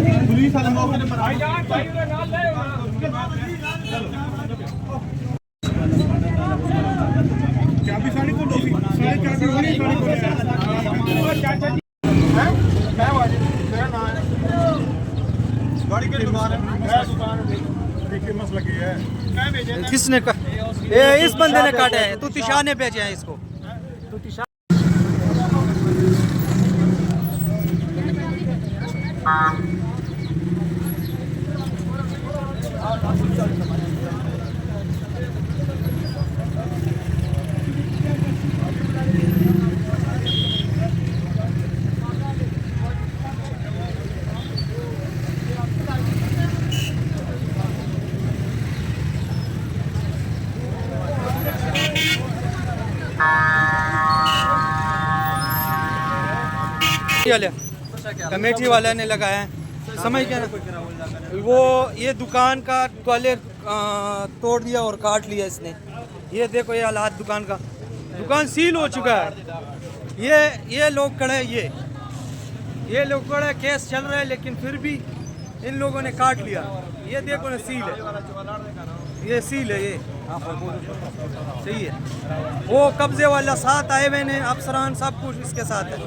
Police वाले मौके पर चाबी साड़ी को डोसी साड़ी चाबी होनी साड़ी को चाचा जी हैं मैं वाजिब मेरा नाम है गाड़ी की दुकान है मैं दुकान देखिए मसला क्या है मैं भेजा किसने ये इस बंदे ने काटा है, तू तिशा ने भेजा है इसको। तू तिशा कमेटी वाले ने लगाया है, समझ गया ना। वो ये दुकान का टॉयलेट तोड़ दिया और काट लिया इसने। ये देखो ये हालात दुकान का, दुकान सील हो चुका है। ये लोग खड़े हैं, ये लोग खड़े, केस चल रहा है लेकिन फिर भी इन लोगों ने काट लिया। ये देखो ना सील है, ये सील है, ये सही है। वो कब्जे वाला साथ आए हुए ने, अफसरान सब कुछ इसके साथ है।